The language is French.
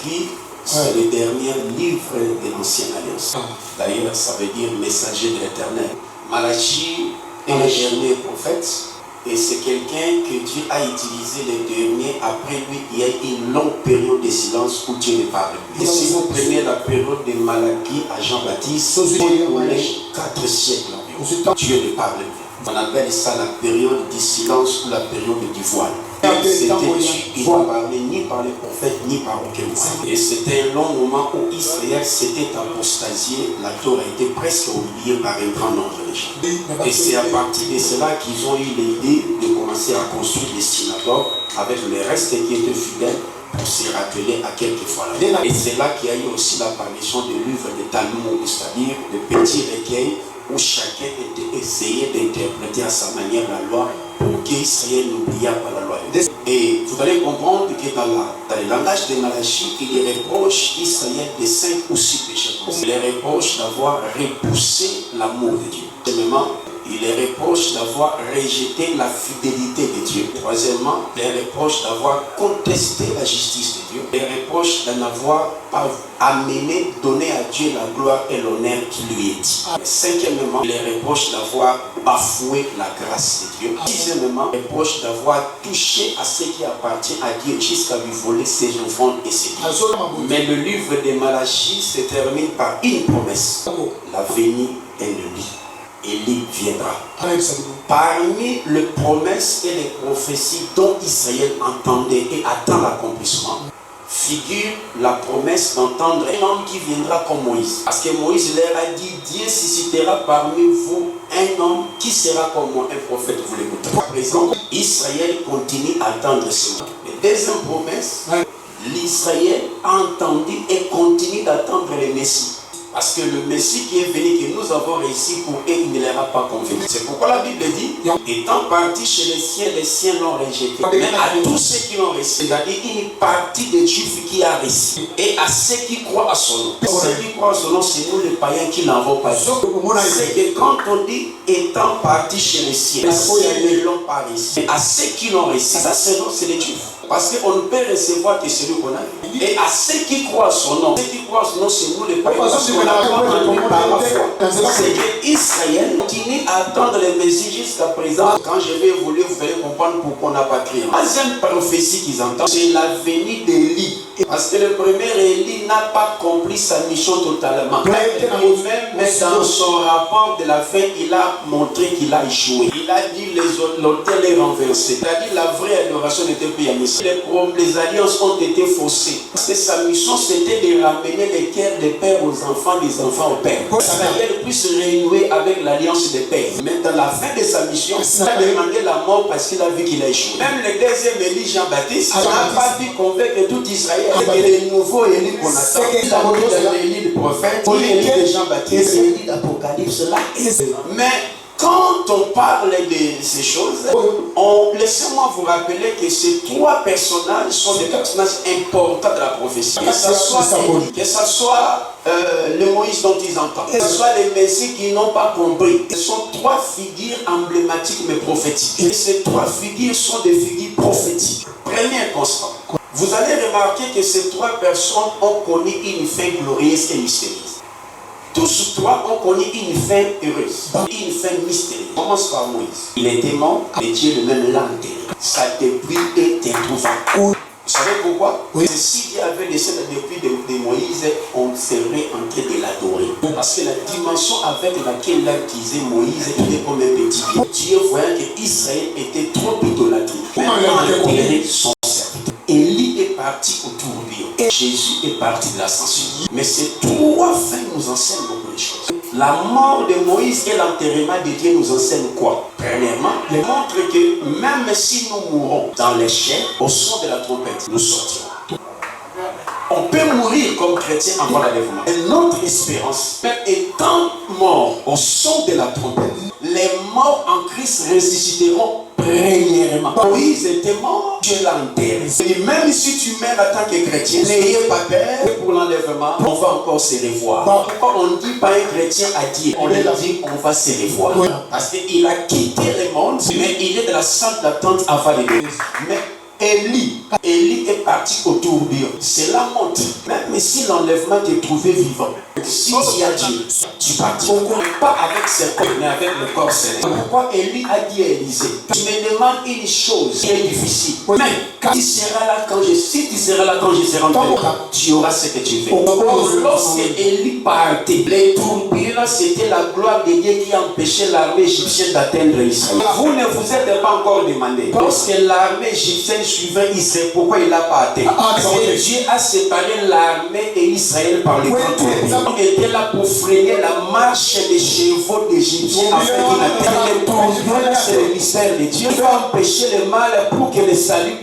Malachi, c'est le dernier livre de l'Ancienne Alliance. D'ailleurs, ça veut dire messager de l'Éternel. Malachi est le dernier prophète et c'est quelqu'un que Dieu a utilisé le dernier. Après lui, il y a une longue période de silence où Dieu ne parle plus. Et si vous prenez la période de Malachi à Jean-Baptiste, pour les 4 siècles environ, Dieu ne parle plus. On appelle ça la période du silence ou la période du voile. C'était Dieu, il ne parlait ni par les prophètes ni par aucun moyen. Et c'était un long moment où Israël s'était apostasié, la Torah a été presque oubliée par un grand nombre de gens. Et c'est à partir de cela qu'ils ont eu l'idée de commencer à construire des synagogues avec le reste qui étaient fidèles pour se rappeler à quelques fois là. Et c'est là qu'il y a eu aussi l'apparition de livres de Talmud, c'est-à-dire de petits recueils où chacun était essayé d'interpréter à sa manière la loi pour qu'Israël n'oublie pas la loi. Et vous allez comprendre que dans le langage de Malachi, il reproche Israël de 5 ou 6 péchés. Il reproche d'avoir repoussé l'amour de Dieu. Deuxièmement, il reproche d'avoir rejeté la fidélité de Dieu. Troisièmement, il reproche d'avoir contesté la justice de Dieu. Il reproche de n'avoir pas amené, donné à Dieu la gloire et l'honneur qui lui est dit. Cinquièmement, il reproche d'avoir bafoué la grâce de Dieu. Sixièmement, il reproche d'avoir touché à ce qui appartient à Dieu jusqu'à lui voler ses enfants et ses biens. Mais le livre de Malachi se termine par une promesse. La venue est de lui. Élie viendra. Parmi les promesses et les prophéties dont Israël entendait et attend l'accomplissement, figure la promesse d'entendre un homme qui viendra comme Moïse. Parce que Moïse leur a dit, Dieu suscitera parmi vous un homme qui sera comme moi, un prophète, vous l'écoutez. À présent, Israël continue à attendre ce moment. La deuxième promesse, l'Israël a entendu et continue d'attendre le Messie. Parce que le Messie qui est venu, que nous avons réussi pour eux, il ne leur a pas convenu. C'est pourquoi la Bible dit, étant parti chez les siens l'ont rejeté. Mais à tous ceux qui l'ont reçu, c'est-à-dire une partie des Juifs qui a reçu, et à ceux qui croient à son nom. Ceux qui croient à son nom, c'est nous les païens qui n'avons pas dit. C'est que quand on dit étant parti chez les siens ne l'ont pas reçu. Et à ceux qui l'ont reçu, ça c'est les Juifs. Parce qu'on ne peut recevoir que celui qu'on a. Et à ceux qui croient à son nom, ceux qui croient à son nom, c'est nous les païens. Parce qu'on n'a pas entendu par la foi. C'est que Israël continue à attendre le Messie jusqu'à présent. Quand je vais évoluer, vous allez comprendre pourquoi on n'a pas crié. La deuxième prophétie qu'ils entendent, c'est la venue d'Élie. Parce que le premier Élie n'a pas compris sa mission totalement. Même dans son rapport de la fin, il a montré qu'il a échoué. Il a dit l'autel est renversé. C'est-à-dire la vraie adoration n'était plus à mission. Les alliances ont été faussées. Parce que sa mission c'était de ramener les cœurs des pères aux enfants, des enfants aux pères. C'est-à-dire puisse renouer avec l'alliance des pères. Mais dans la fin de sa mission, il a demandé la mort parce qu'il a vu qu'il a échoué. Même le deuxième Élie, Jean-Baptiste, n'a pas pu convaincre tout Israël. Et les nouveaux Élie qu'on attend, il a dit l'Élie du prophète, l'Élie de Jean-Baptiste, l'Élie d'Apocalypse là. Mais quand on parle de ces choses, laissez-moi vous rappeler que ces 3 personnages sont des personnages importants de la prophétie. Que ce soit le Moïse dont ils entendent, que ce soit les messies qui n'ont pas compris. Ce sont 3 figures emblématiques mais prophétiques. Et ces 3 figures sont des figures prophétiques. Premier constat. Vous allez remarquer que ces 3 personnes ont connu une fin glorieuse et mystérieuse. Tous 3 ont connu une fin heureuse, une fin mystérieuse. On commence par Moïse. Il était mort, mais Dieu lui-même l'a enterré. Sa dépouille est introuvable. Vous savez pourquoi? Oui. Si Dieu avait laissé la dépouille de Moïse, on serait en train de l'adorer. Parce que la dimension avec laquelle il a utilisé Moïse était comme un petit Dieu. Dieu voyait que Israël était trop idolâtré. Maintenant, il a enterré son serviteur. Élie est parti au tourbillon. Et Jésus est parti de l'ascension. Mais ces 3 fins nous enseignent beaucoup de choses. La mort de Moïse et l'enterrement de Dieu nous enseignent quoi? Premièrement, il montre que même si nous mourons dans les chairs, au son de la trompette, nous sortirons. On peut mourir comme chrétien avant l'enlèvement. Et notre espérance, même étant mort au son de la trompette, les morts en Christ ressusciteront premièrement. Moïse était mort, Dieu l'a enterré. Et même si tu meurs en tant que chrétien, n'ayez pas peur pour l'enlèvement, on va encore se revoir. Pourquoi on ne dit pas un chrétien à Dieu? On lui dit on va se revoir. Parce qu'il a quitté le monde, mais il est de la sainte attente avant l'église. Mais Élie est parti au tourbillon. Cela montre, même si l'enlèvement t'est trouvé vivant, si tu y as Dieu, tu partiras pas avec ses corps, mais avec le corps céleste. Pourquoi Élie a dit à Élisée, tu me demandes une chose qui est difficile, mais si tu seras là quand je serai en train, tu auras ce que tu veux. Or, lorsque Élie partait, les tourbillons, c'était la gloire de Dieu qui empêchait l'armée égyptienne d'atteindre Israël. Vous ne vous êtes pas encore demandé, lorsque l'armée égyptienne suivait Israël, pourquoi il n'a pas atteint? Parce que Dieu a séparé l'armée et Israël par les grands tourbillons. Il était là pour freiner la marche des chevaux d'Égyptiens afin qu'ils n'atteignent les tourbillons. C'est le mystère de Dieu. Il faut empêcher le mal pour que le salut